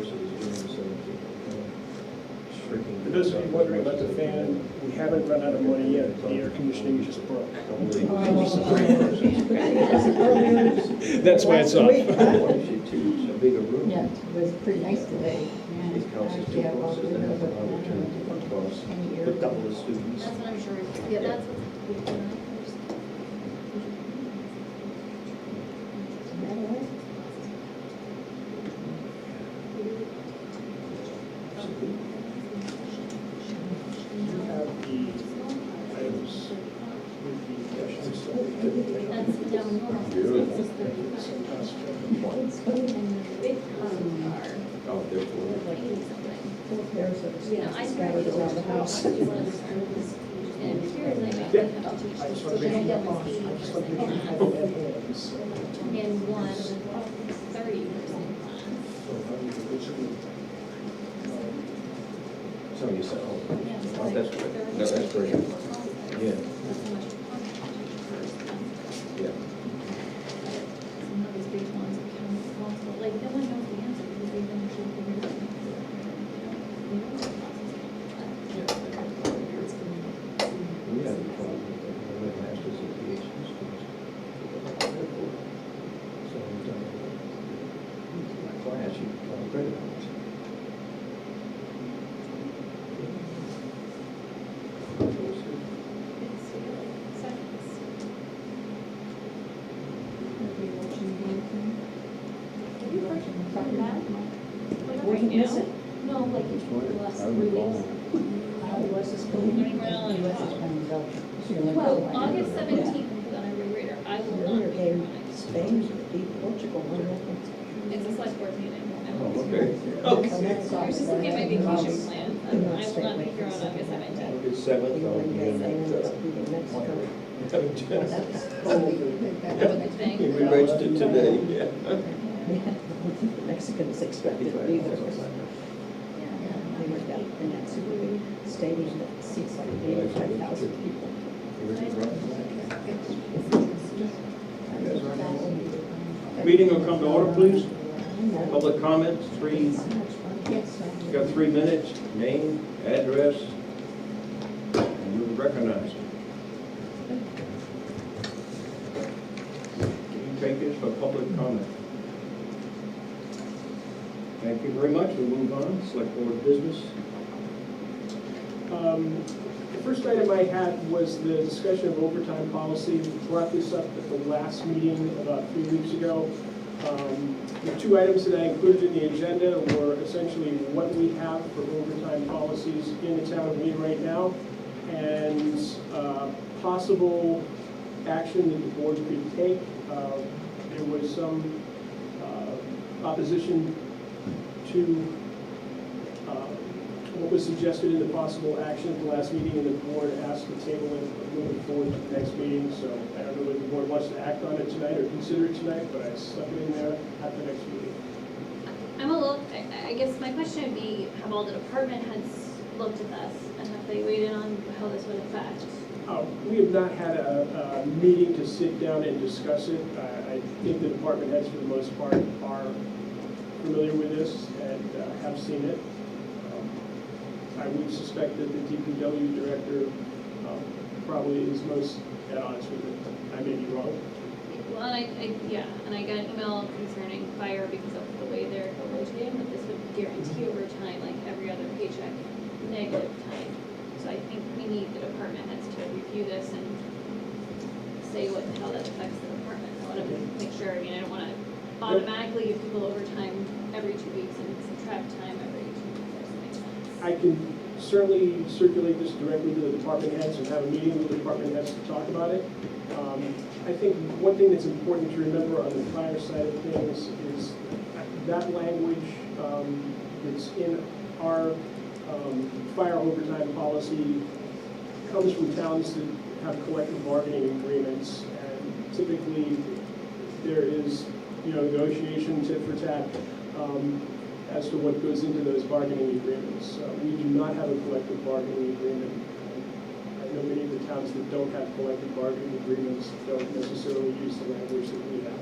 course of this doing some shrinking. For those of you wondering about the fan, we haven't run out of money yet. The air conditioning just broke. That's why it's off. Why don't you choose a bigger room? Yeah, it was pretty nice today. It costs us 2 courses, then have an opportunity for costs, the double the students. That's what I'm sure, yeah, that's what's. You have the items with the questions. That's down north. Beautiful. It's 35. And the big columns are Oh, therefore. like 80 something. There's Yeah, I scattered around the house. And here is like, I have to teach. I just So want to then I make get sure. my I just want to make sure you have it at hand, so. And one 30%. So you said, oh, Yeah, oh, that's great. No, that's great. Yeah, That's how much it costs first. yeah. Some of these big ones are kind of responsible, like, no one knows the answer because they've been actually figured out. We have a problem with masters and PhD students. So we've done my class, you can credit hours. Wouldn't miss it. No, like, it's the last 3 weeks. US is going. US is going to Belgium. Well, August 17th on a rereader, I will not Earlier be game, running. Spain beat Portugal 1-0. It's a select board meeting. I Oh, won't be okay. here. Oh, I was just looking at my vacation plan, and I will not be here on August 17th. August 7th, I'll be in They ended up beating Mexico. Thing. In regards to today, yeah. The Mexicans expected to be there. They were down in that super big stadium that seats like 85,000 people. Meeting will come to order, please. Public comments, you got 3 minutes, name, address, and you're recognized. Can you take this for public comment? Thank you very much. We'll move on. Select board business. The first item I had was the discussion of overtime policy. We brought this up at the last meeting about 3 weeks ago. The 2 items that I included in the agenda were essentially what we have for overtime policies in the town of Lee right now, and possible action that the board could take. There was some opposition to what was suggested in the possible action at the last meeting, and the board asked to table it moving forward to the next meeting. So I don't know whether the board wants to act on it tonight or consider it tonight, but I stuck it in there at the next meeting. I'm a little, I guess my question would be, have all the department heads looked at this, and have they weighed in on how this would affect? We have not had a meeting to sit down and discuss it. I think the department heads, for the most part, are familiar with this and have seen it. I would suspect that the DPW director probably is most at odds with it. I may be wrong. Well, and I got an email concerning fire because of the way they're rotating, but this would guarantee over time, like every other paycheck, negative time. So I think we need the department heads to review this and say how that affects the department. I want to make sure, I don't want to automatically give people overtime every 2 weeks and subtract time every 2 weeks. That doesn't make sense. I can certainly circulate this directly to the department heads and have a meeting with the department heads to talk about it. I think one thing that's important to remember on the fire side of things is that language that's in our fire overtime policy comes from towns that have collective bargaining agreements, and typically there is, negotiation tit for tat as to what goes into those bargaining agreements. We do not have a collective bargaining agreement. I know many of the towns that don't have collective bargaining agreements don't necessarily use the language that we have.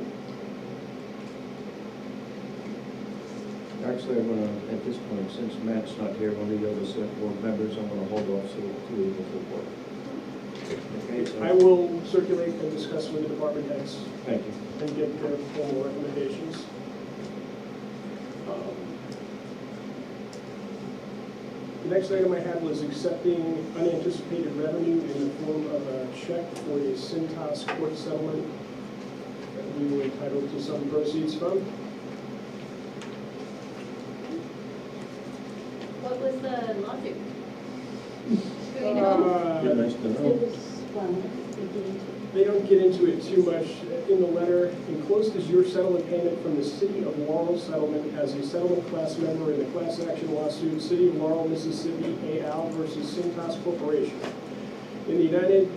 I Actually, I'm gonna, at this point, since Matt's not here, one of the other select board members, I'm gonna hold off so to leave the full board. Okay, so, I will circulate and discuss with the department heads thank you. and get their formal recommendations. The next item I had was accepting unanticipated revenue in the form of a check for the Cintas court settlement that we were entitled to some proceeds from. What was the lawsuit? Do we know? Yeah, nice to know. They don't get into it too much. In the letter, enclosed is your settlement payment from the City of Laurel settlement as a settlement class member in the class action lawsuit, City of Laurel, Mississippi, et al. Versus Cintas Corporation. In the United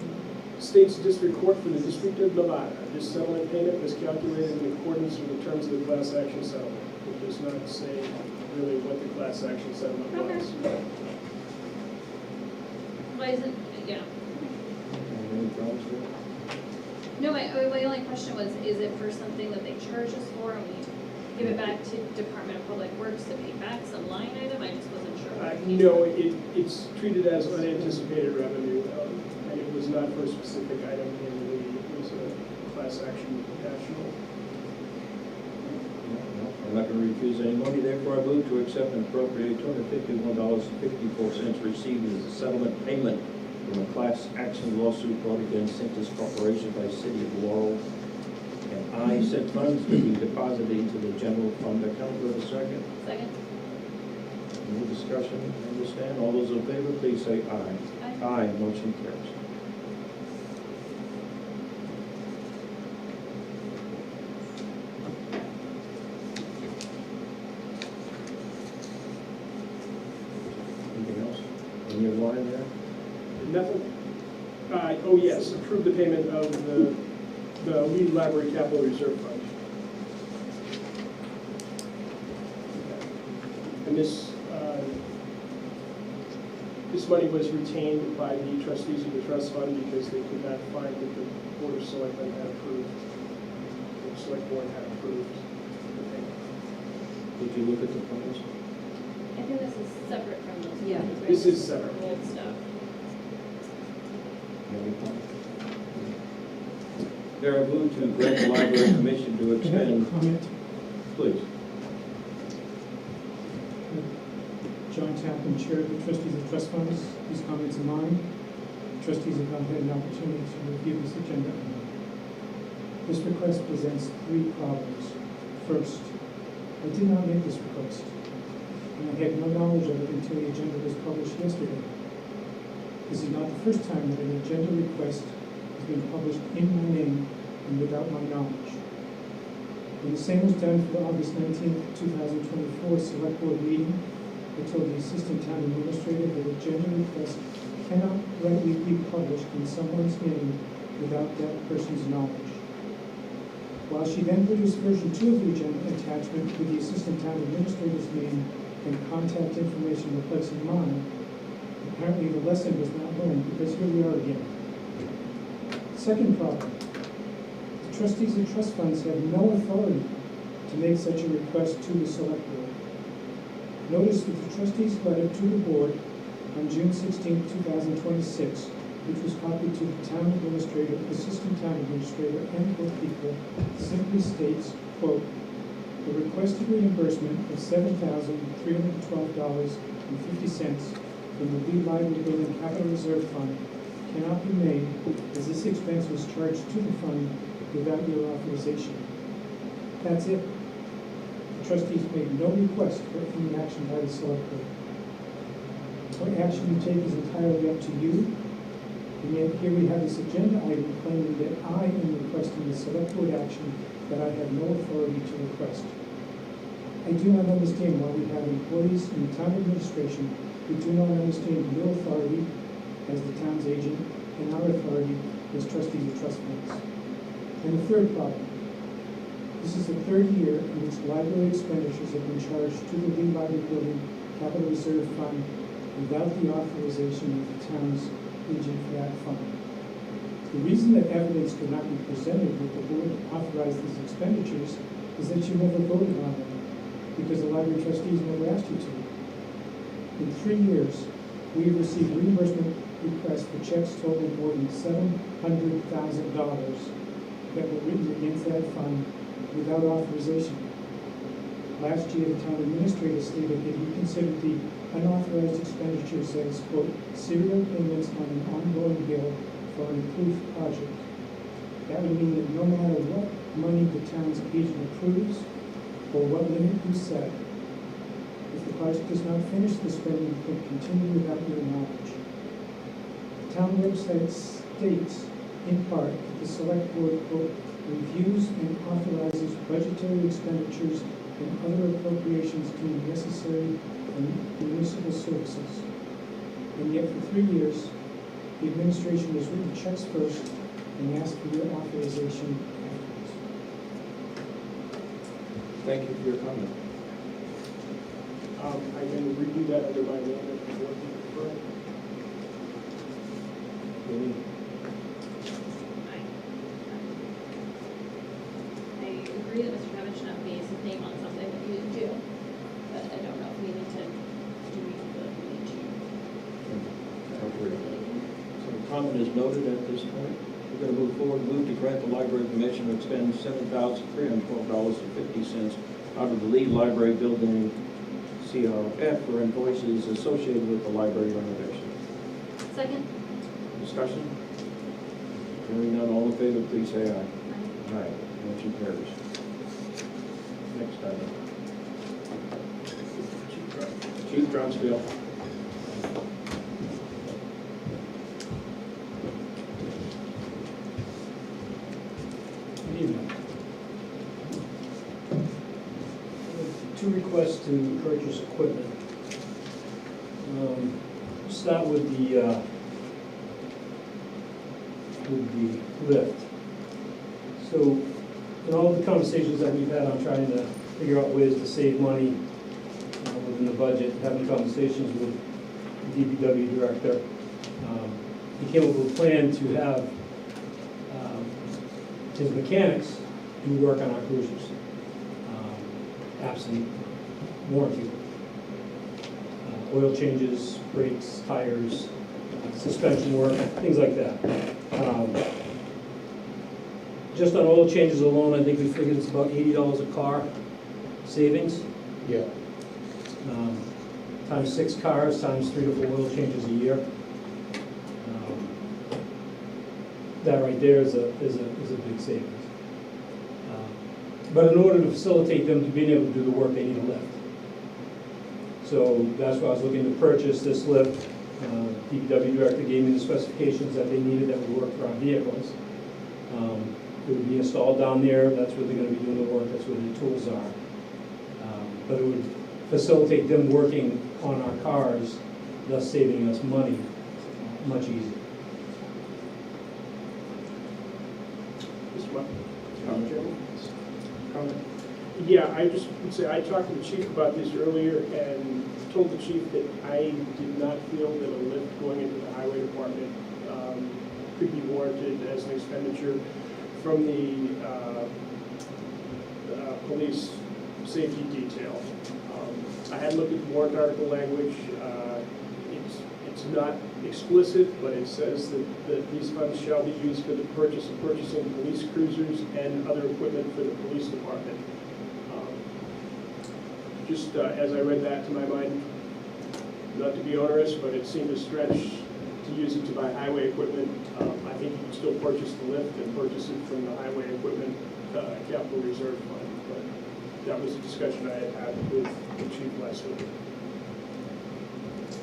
States District Court for the District of Nevada, this settlement payment was calculated in accordance with the terms of the class action settlement. It does not say really what the class action settlement was. Why is it, yeah. Any problems with it? No, my only question was, is it for something that they charge us for and we give it back to Department of Public Works to pay back some line item? I just wasn't sure. No, it's treated as unanticipated revenue, and it was not for a specific item in the, it was a class action national. No, I'm not gonna refuse any money, therefore I move to accept and appropriate $251.54 received as a settlement payment from a class action lawsuit brought against Cintas Corporation by City of Laurel. And I said funds to be deposited into the general fund account. Do I have a second? Second? No discussion, understand? All those in favor, please say aye. Aye. Aye, motion carries. Anything else? Any other line there? Nothing? Oh yes, approve the payment of the Lee Library Capital Reserve Fund. And this money was retained by the trustees of the trust fund because they could not find that the Board of Selectmen had approved, the Select Board had approved the payment. Did you look at the plans? I think this is separate from those. Yeah. ones, right? This is separate. Old stuff. There, I move to grant the library permission to Can I have a expend, comment? please. John Tappan, Chair of the Trustees of Trust Funds. These comments are mine. Trustees have not had an opportunity to review this agenda. This request presents three problems. First, I did not make this request, and I had no knowledge of it until the agenda was published yesterday. This is not the first time that an agenda request has been published in my name and without my knowledge. When the same was done for the August 19th, 2024 Select Board meeting, I told the Assistant Town Administrator that agenda request cannot rightly be published in someone's name without that person's knowledge. While she then produced version 2 of the agenda attachment with the Assistant Town Administrator's name and contact information replacing mine, apparently the lesson was not learned because here we are again. Second problem, the trustees of trust funds have no authority to make such a request to the Select Board. Notice that the trustees' letter to the board on June 16, 2026, which was copied to the town administrator, assistant town administrator, and bookkeeper, simply states, quote, the requested reimbursement of $7,312.50 from the Lee Library Building Capital Reserve Fund cannot be made as this expense was charged to the fund without your authorization. That's it. The trustees made no request for any action by the Select Board. What action you take is entirely up to you, and yet here we have this agenda item claiming that I am requesting the Select Board action that I have no authority to request. I do not understand why we have employees in the town administration who do not understand your authority as the town's agent and our authority as trustees of trust funds. And the third problem. This is the third year in which library expenditures have been charged to the Lee Library Building Capital Reserve Fund without the authorization of the town's agent for that fund. The reason that evidence could not be presented that the board authorized these expenditures is that you never voted on them. because the library trustees never asked you to. In 3 years, we have received reimbursement requests for checks totaling more than $700,000 that were written against that fund without authorization. Last year, the town administrator stated that he considered the unauthorized expenditures as, quote, serial payments on an ongoing bill for an approved project. That would mean that no matter what money the town's agent approves or what limit you set, if the project does not finish, the spending could continue without your knowledge. The town website states, in part, that the select board, quote, reviews and authorizes budgetary expenditures and other appropriations deemed necessary for municipal services. And yet for 3 years, the administration has written checks first and asked for your authorization afterwards. Thank you for your comment. I can review that under my name if the board would prefer. Any? I agree that Mr. Kevin should not base his name on something that he didn't do, but I don't know if we need to, do we feel like we need to? So the comment is noted at this point. We're going to move forward, move to grant the library permission to expend $7,312.50 out of the Lee Library Building CRF for invoices associated with the library renovation. Second? Discussion? Hearing none, all in favor, please say aye. Aye. Motion carries. Next item. Chief Dronsfield. Good evening. Two requests to purchase equipment. Start with the lift. So, in all the conversations that we've had on trying to figure out ways to save money within the budget, having conversations with the DPW director, he came up with a plan to have his mechanics do work on our cruisers, absent warranty. Oil changes, brakes, tires, suspension work, things like that. Just on oil changes alone, I think we figured it's about $80 a car savings. Yeah. Times 6 cars, times 3 to 4 oil changes a year. That right there is a big savings. But in order to facilitate them to being able to do the work, they need a lift. So that's why I was looking to purchase this lift. DPW director gave me the specifications that they needed that would work for our vehicles. It would be installed down there, that's where they're gonna be doing the work, that's where the tools are. But it would facilitate them working on our cars, thus saving us money much easier. Mr. Mark? Comment? Yeah, I just would say, I talked to the chief about this earlier and told the chief that I did not feel that a lift going into the highway department could be warranted as an expenditure from the police safety detail. I had looked at the warrant article language. It's not explicit, but it says that these funds shall be used for the purchase of purchasing police cruisers and other equipment for the police department. Just as I read that, to my mind, not to be onerous, but it seemed a stretch to use it to buy highway equipment. I think you can still purchase the lift and purchase it from the highway equipment capital reserve fund. But that was a discussion I had with the chief last week.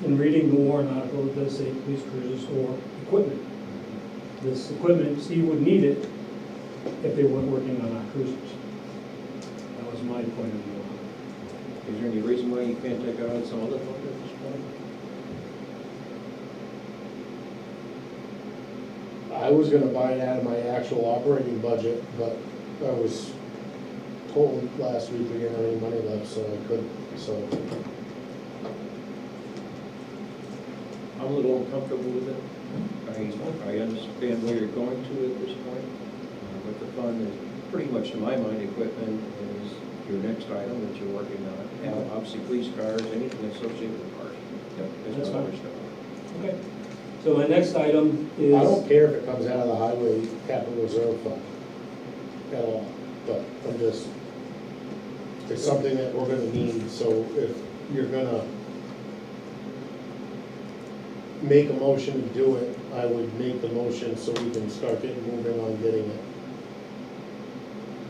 In reading the warrant article, it does say police cruisers or equipment. This equipment, Steve would need it if they weren't working on our cruisers. That was my point of view on it. Is there any reason why you can't take it out of some other fund at this point? I was gonna buy it out of my actual operating budget, but I was told last week we didn't have any money left, so I couldn't, so. I'm a little uncomfortable with it. I understand where you're going to at this point, but the fund is pretty much, to my mind, equipment is your next item that you're working on. And obviously, police cars, anything associated with cars. Yep, That's my fine. other stuff. Okay. So my next item is. I don't care if it comes out of the highway capital reserve fund at all, but I'm just, it's something that we're gonna need, so if you're gonna make a motion to do it, I would make the motion so we can start getting moving on getting it.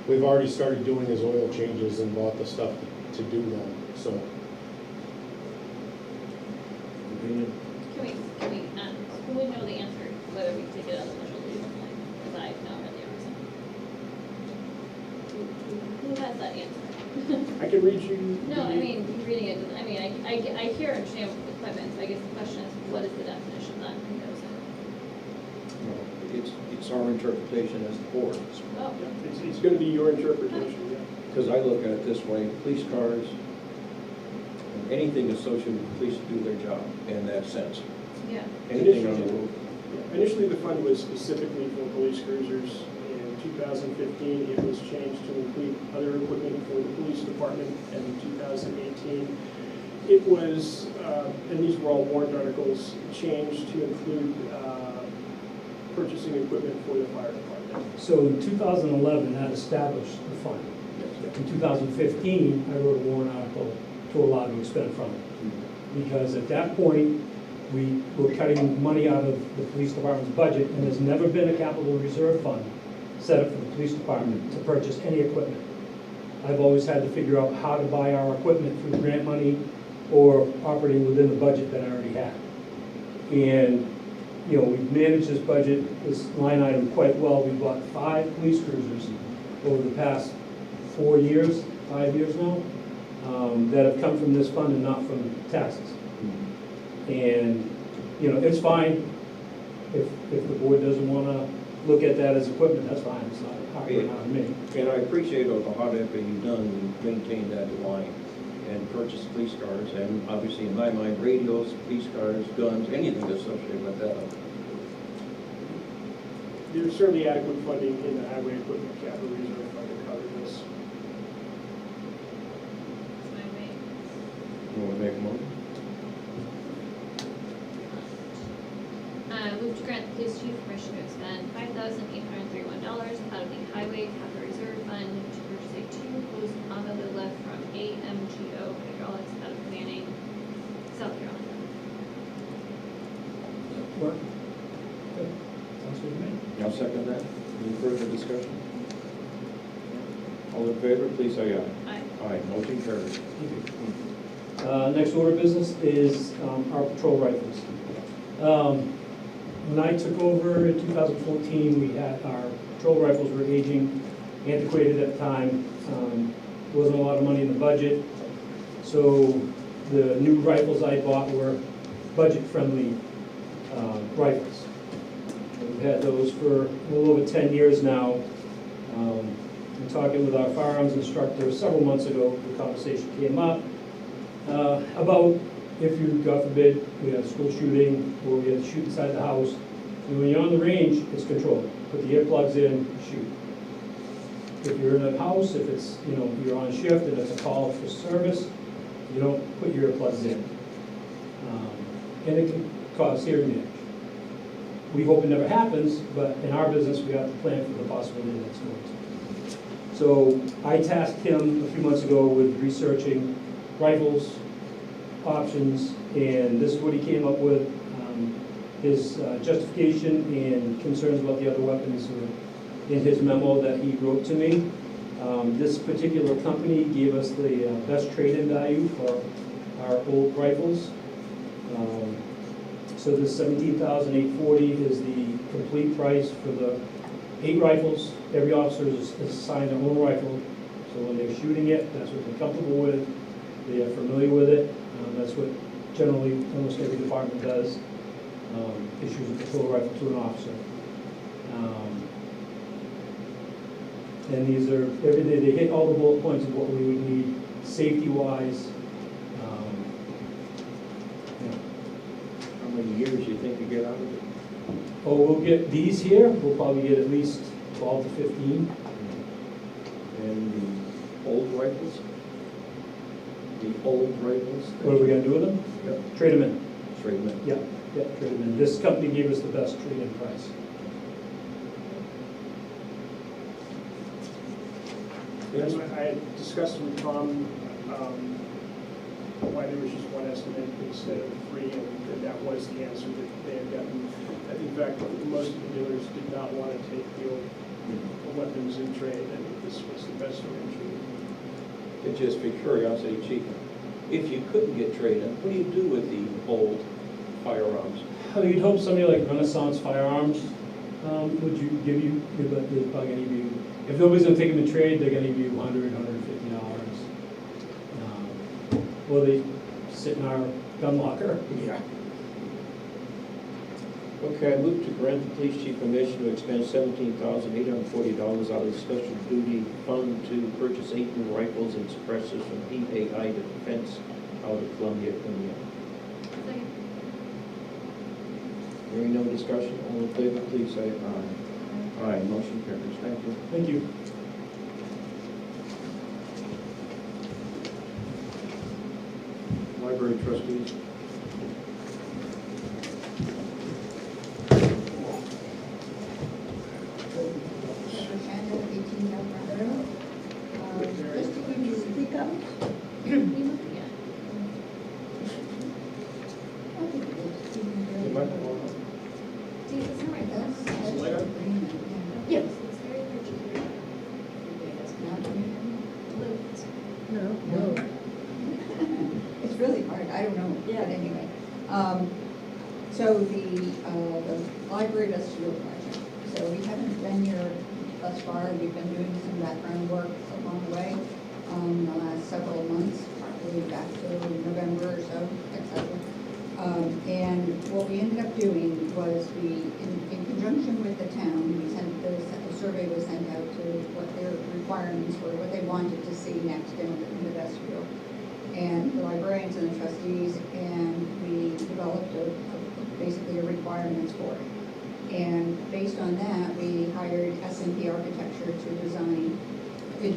We've already started doing his oil changes and bought the stuff to do them, so. Opinion? Can we, who would know the answer, whether we take it out of the special duty line? Because I know where the answer. Who has that answer? I can read you. No, I mean, reading it, I mean, I hear and understand equipment, so I guess the question is, what is the definition that goes in? No, it's our interpretation as the board. Oh, It's gonna be your interpretation, yeah. Because I look at it this way, police cars, anything associated with police to do their job in that sense. yeah. Anything on the road. Initially, the fund was specifically for police cruisers. In 2015, it was changed to include other equipment for the police department, and in 2018, it was, and these were all warrant articles, changed to include purchasing equipment for the fire department. So in 2011, that established the fund. In 2015, I wrote a warrant article to allow to expend from it. Because at that point, we were cutting money out of the police department's budget, and there's never been a capital reserve fund set up for the police department to purchase any equipment. I've always had to figure out how to buy our equipment through grant money or operating within the budget that I already had. And, you know, we've managed this budget, this line item quite well. We bought 5 police cruisers over the past 4 years, 5 years now, that have come from this fund and not from taxes. And, you know, it's fine if the board doesn't want to look at that as equipment, that's fine, it's not hard on me. And I appreciate all the hard effort you've done to maintain that line and purchase police cars, and obviously in my mind, radios, police cars, guns, anything associated with that. There's certainly adequate funding in the highway equipment capital reserve fund to cover this. That's my way. You want to make a motion? Move to grant the police chief permission to expend $5,831 out of the highway capital reserve fund to purchase a 2-post automated lift from AMGO Hydraulics out of Manning, South Carolina. Work? Good. Sounds good to me. I'll second that. Any further discussion? All in favor, please say aye. Aye. Aye, motion carried. Thank you. Next order of business is our patrol rifles. When I took over in 2014, we had, our patrol rifles were aging, antiquated at the time. Wasn't a lot of money in the budget. So the new rifles I bought were budget-friendly rifles. We've had those for a little over 10 years now. I'm talking with our firearms instructor several months ago, the conversation came up about if you, God forbid, we had a school shooting or we had to shoot inside the house. And when you're on the range, it's controlled. Put the earplugs in, shoot. If you're in a house, if it's, you know, you're on shift and it's a call for service, you don't put your earplugs in. And it can cause hearing damage. We hope it never happens, but in our business, we have to plan for the possibility that it's going to. So I tasked him a few months ago with researching rifles, options, and this is what he came up with. His justification and concerns about the other weapons were in his memo that he wrote to me. This particular company gave us the best trade-in value for our old rifles. So this $17,840 is the complete price for the 8 rifles. Every officer is assigned their own rifle, so when they're shooting it, that's what they're comfortable with. They are familiar with it. That's what generally almost every department does. Issues a patrol rifle to an officer. And these are, they hit all the bullet points of what we would need safety-wise. How many years do you think you get out of it? Oh, we'll get these here, we'll probably get at least 12 to 15. And the old rifles? The old rifles? What are we gonna do with them? Yep, Trade them in. trade them in. Yeah, yeah, trade them in. This company gave us the best trade-in price. That's why I discussed with Tom, why there was just one estimate instead of three, and that was the answer that they had gotten. In fact, most of the dealers did not want to take the old weapons in trade, and this was the best arrangement. And just for curiosity, Chief, if you couldn't get trade-in, what do you do with the old firearms? You'd hope somebody like Renaissance Firearms would they'd probably gonna give you, if nobody's gonna take them in trade, they're gonna give you $100, $150. Or they sit in our gun locker. Yeah. Okay, I move to grant the police chief permission to expend $17,840 out of the special duty fund to purchase 8 new rifles and suppressors from EAI Defense out of Columbia, Indiana. Second. Hearing no discussion, all in favor, please say aye. Aye, motion carries. Thank you. Thank you. Library trustees. Shannon, 18 South Road. Just to give you the speak up. Yeah. The microphone. See, it's not right. That's Later. Yes. It's very urgent. No. It's really hard, I don't know, but anyway. So the library vestibule project, so we haven't been here thus far, we've been doing some background work along the way, the last several months, probably back to November or so, etc. And what we ended up doing was in conjunction with the town, we sent, the survey was sent out to what their requirements were, what they wanted to see next in the vestibule. And the librarians and the trustees, and we developed basically a requirements for it. And based on that, we hired S&P Architecture to design, to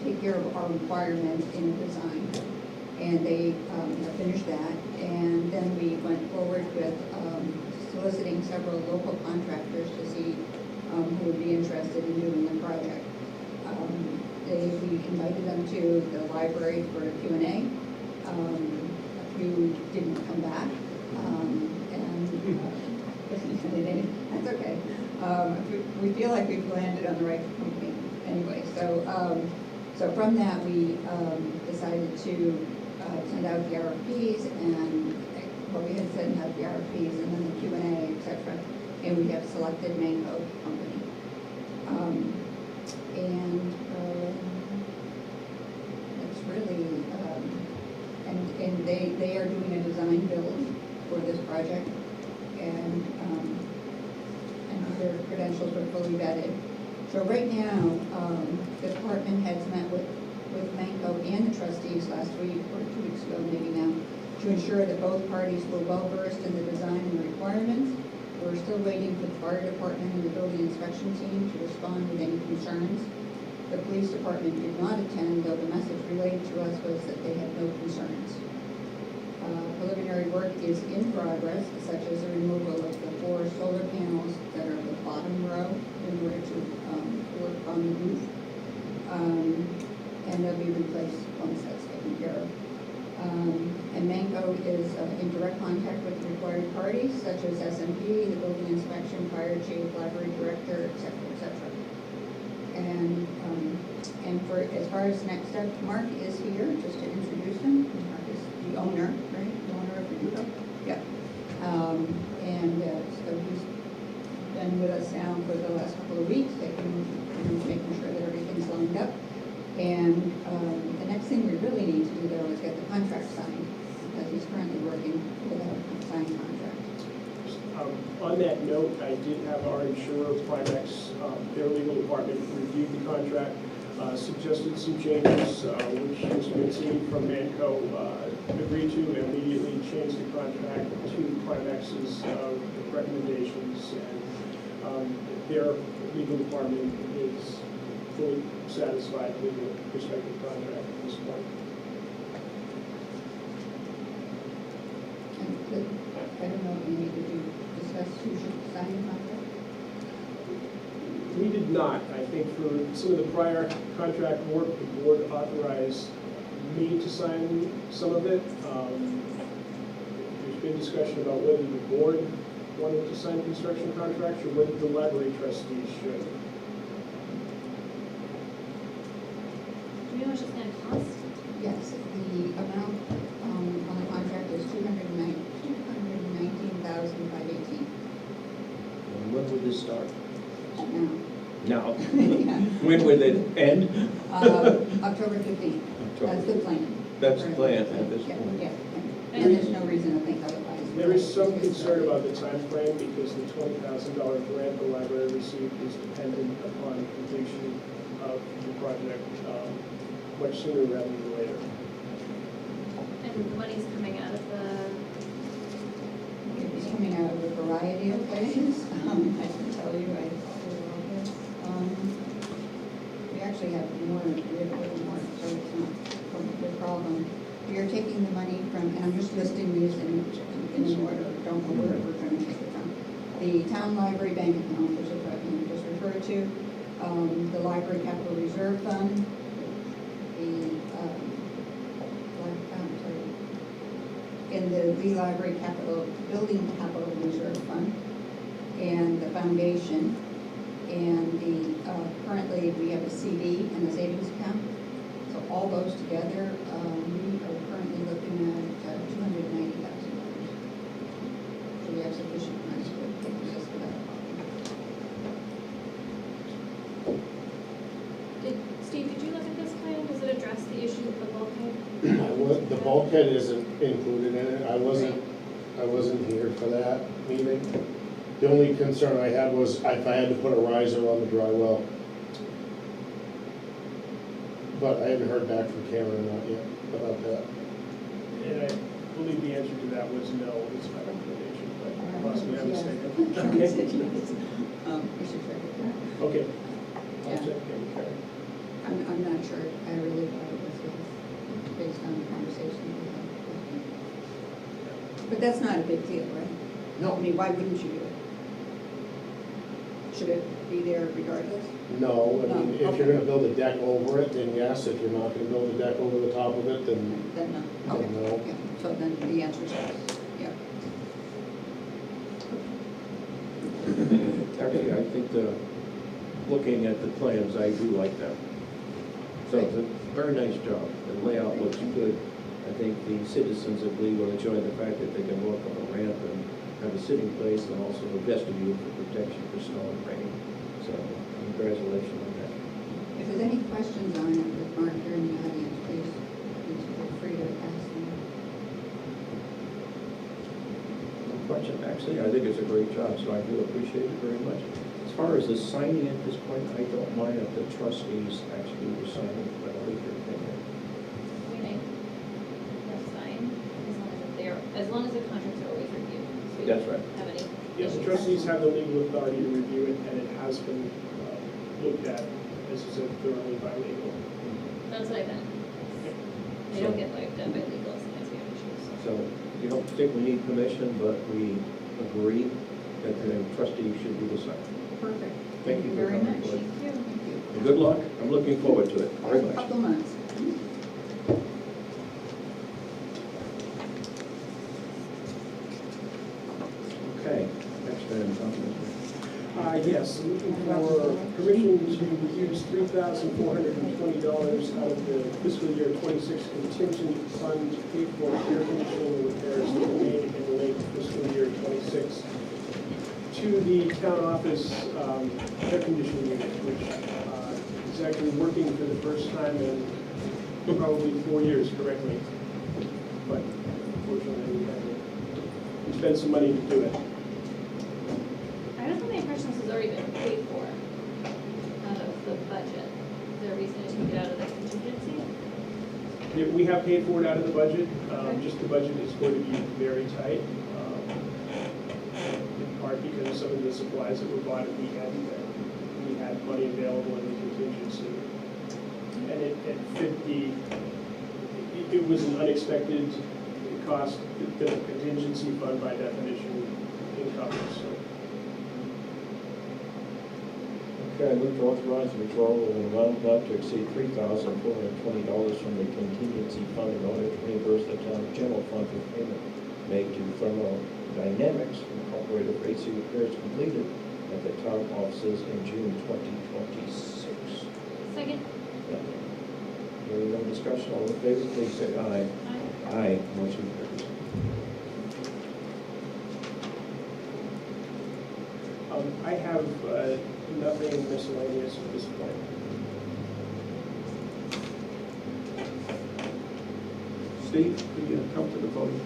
take care of our requirements in design. And they finished that, and then we went forward with soliciting several local contractors to see who would be interested in doing the project. We invited them to the library for a Q&A. A few didn't come back, that's okay. We feel like we've landed on the right company anyway. So from that, we decided to send out the RFPs, and we had sent out the RFPs and then the Q&A, etc. And we have selected Mango Company. That's really, and they are doing a design build for this project, and their credentials were fully vetted. So right now, the department heads met with Manco and the trustees last week, or 2 weeks ago maybe now, to ensure that both parties were well versed in the design and the requirements. We're still waiting for the fire department and the building inspection team to respond with any concerns. The police department did not attend, though the message relayed to us was that they had no concerns. Preliminary work is in progress, such as the removal of the 4 solar panels that are the bottom row in order to work on the roof. And they'll be replaced once that's taken care of. And Manco is in direct contact with the required parties, such as S&P, the building inspection, fire chief, library director, et cetera, et cetera. And for, as far as next step, Mark is here, just to introduce him. Mark is the owner, right? The owner of the Udo? Yep. So he's been with us now for the last couple of weeks, making sure that everything's lined up. And the next thing we really need to do, though, is get the contract signed, because he's currently working without a signed contract. On that note, I did have our insurer, Primex, their legal department reviewed the contract, suggested some changes, which has been seen from Manco, agreed to immediately change the contract to Primex's recommendations, and their legal department is fully satisfied with the perspective. contract at this point. And I don't know, Amy, did you discuss who should sign the contract? We did not. I think for some of the prior contract work, the board authorized me to sign some of it. There's been discussion about whether the board wanted to sign construction contracts or whether the library trustees should. Do you know how much it's gonna cost? Yes, the amount on the contract is $219,518 And when would this start? now. Now? Yeah. When would it end? October 15th, that's the plan. That's the plan at this Yeah, point. yeah. And there's no reason to think otherwise. There is some concern about the time frame because the $20,000 grant the library received is dependent upon completion of the project much sooner rather than later. And the money's coming out of the, It's coming out of a variety of places. I can tell you, we actually have more, we have a little more, so it's not a big problem. We are taking the money from, and I'm just listing these in order, don't know where we're going to take it from. The town library bank account, which is what you just referred to, the library capital reserve fund, in the Lee Library Capital, Building Capital Reserve Fund, and the foundation, and the, currently we have a CD and a savings account. So all those together, we are currently looking at $290,000. So we have sufficient funds to take us for that. Steve, did you look at this plan? Does it address the issue with the bulkhead? The bulkhead isn't included in it. I wasn't here for that meeting. The only concern I had was if I had to put a riser on the dry well. But I haven't heard back from Cameron or not yet about that. And I believe the answer to that was no, it's my recommendation, but possibly I'm mistaken. We Okay. should check it out. Okay. I'll Yeah. check and carry. I'm not sure, I really thought it was yes, based on the conversation we had. But that's not a big deal, right? I No, mean, why wouldn't you do it? Should it be there regardless? no, I mean, No, if you're gonna build a deck over it, then yes. If you're not gonna build a deck over the top of it, then Then no. Okay. no. Yeah, so then the answer is yes, yeah. Actually, I think looking at the plans, I do like them. So it's a very nice job. The layout looks good. I think the citizens of Lee will enjoy the fact that they can walk on a ramp and have a sitting place and also a vestibule for protection for snow and rain. So congratulations on that. If there's any questions on it with Mark here in the audience, please feel free to ask them. No question. Actually, I think it's a great job, so I do appreciate it very much. As far as the signing at this point, I don't mind if the trustees actually do the signing, but I'll leave your opinion. I mean, that's fine, as long as the contracts are always reviewed. So you That's don't right. have any Yes, the issues. trustees have the legal authority to review it, and it has been looked at, as I said, thoroughly by legal. That's what I meant. They don't get wiped out by legal, sometimes we have issues. So you don't think we need permission, but we agree that the trustees should do the signing. Perfect. Thank you for very coming much. forward. Thank you. Thank you. And good luck. I'm looking forward to it very much. Couple months. Okay, next item, Councilman. Yes, I'm looking for permission to use $3,420 out of the fiscal year '26 contingent fund to pay for air conditioning repairs that were made in late fiscal year '26 to the town office air conditioning unit, which is actually working for the first time in probably 4 years correctly. But unfortunately, we had to spend some money to do it. I don't think the impression this has already been paid for out of the budget. Is there a reason to take it out of the contingency? Yeah, we have paid for it out of the budget, just the budget is going to be very tight. In part because of some of the supplies that were bought at the end, that we had money available in the contingency. and it fit it was an unexpected cost that the contingency fund by definition covers, so. Okay, I move to authorize the withdrawal of an amount not to exceed $3,420 from the contingency fund in order to reimburse the town general fund for payment made to Thermodynamics Incorporated for AC repairs completed at the town offices in June 2026. Second. Hearing no discussion, all in favor, please say aye. Aye. Aye, motion carries. I have nothing miscellaneous at this point. Steve, could you come to the podium?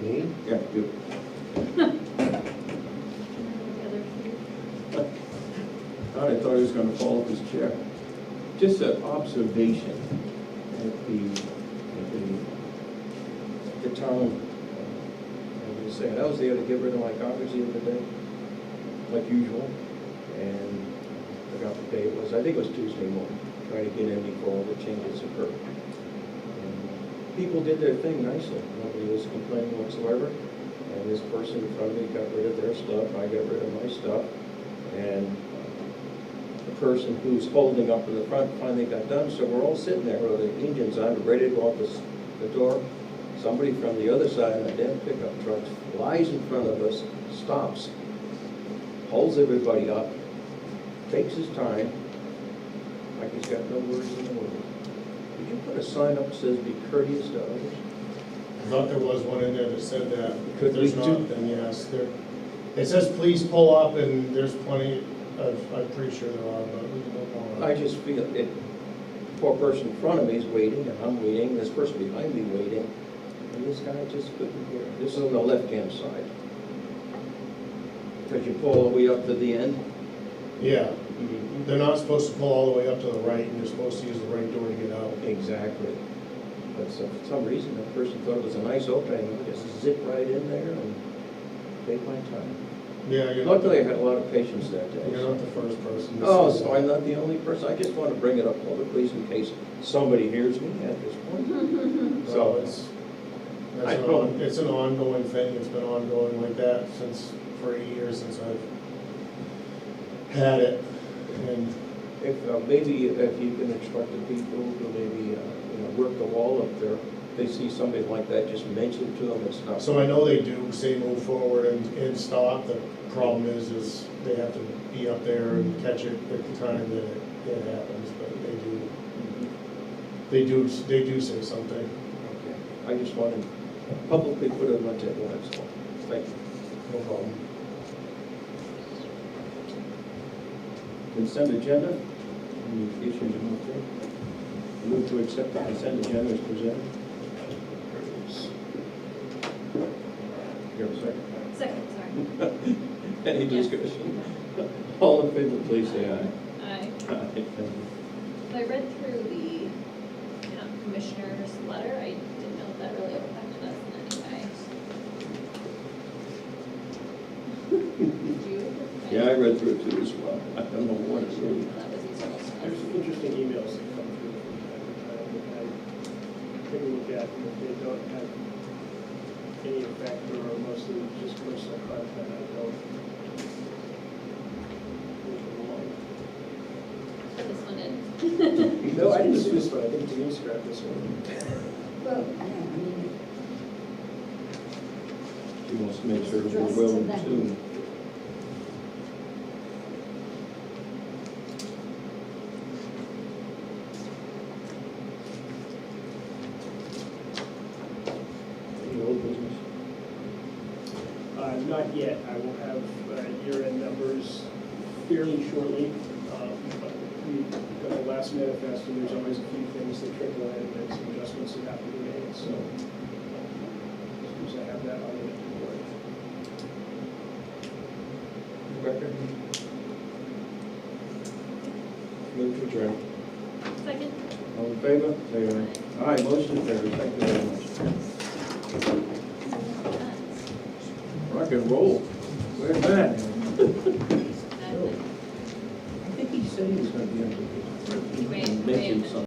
Me? Yeah, you. The other two. I thought he was gonna fall off his chair. Just an observation at the town, I was saying, I was there to get rid of my garbage the other day, like usual, and I forgot what day it was, I think it was Tuesday morning, trying to get in before all the changes occurred. And people did their thing nicely, nobody was complaining whatsoever, and this person in front of me got rid of their stuff, I got rid of my stuff, and the person who's holding up in the front finally got done, so we're all sitting there with the engines on, ready to go out the door. Somebody from the other side of the damn pickup truck flies in front of us, stops, holds everybody up, takes his time, like he's got no words in the world. Did you put a sign up that says be courteous to others? I thought there was one in there that said that. Could If there's we not, then yes, there, it says please pull up, and there's plenty of, I'm pretty sure there are, but we can look on. I just feel it, poor person in front of me is waiting, and I'm waiting, this person behind me waiting, and this guy just couldn't hear. This is on the left-hand side. Because you pull all the way up to the end. Yeah, they're not supposed to pull all the way up to the right, and you're supposed to use the right door to get out. Exactly. But so for some reason, that person thought it was a nice opening, I just zip right in there and take my time. Yeah, you're Luckily, I had a lot of patience that day. You're not the first person. to Oh, say so that. I'm not the only person, I just want to bring it up publicly in case somebody hears me at this point. So So, that's I know. it's an ongoing thing, it's been ongoing like that for 8 years since I've had it, and if, maybe if you can instruct the people to maybe, work the wall up there, they see somebody like that, just mention it to them and stuff. so I know they do say move forward and stop. The problem is they have to be up there and catch it at the time that it happens, but they do say something. Okay. I just want to publicly put it on the table, that's all. Thank you. No problem. Consent agenda, any issues to move through? Move to accept the consent agenda as presented. You have a second? Second, sorry. Any Yes. discussion? All in favor, please say aye. Aye. Aye. Thank you. So I read through the commissioner's letter. I didn't know if that really affected us in any way. Did you? Yeah, I read through it too as well. I don't know what it's really. That was useful stuff. There's some interesting emails that come through from time to time that I take a look at, and if they don't have any effect or mostly just personal content, I don't move them along. Put this one in. No, I didn't see this one, I think Denise grabbed this one. Well, I mean, She wants to make sure It's we're addressed well to in them. tune. Any old business? Not yet, I will have year-end numbers fairly shortly. But we've got the last manifest, and there's always a few things that trickle in and some adjustments that have to be made, so as soon as I have that, I'll get it to work. Rebecca? Move to adjourn. Second. All in favor? Say aye. Aye, motion carries. Thank you very much. Rock and roll. Where's that? I think he said he was going to be on vacation. He Wait, mentioned wait. something.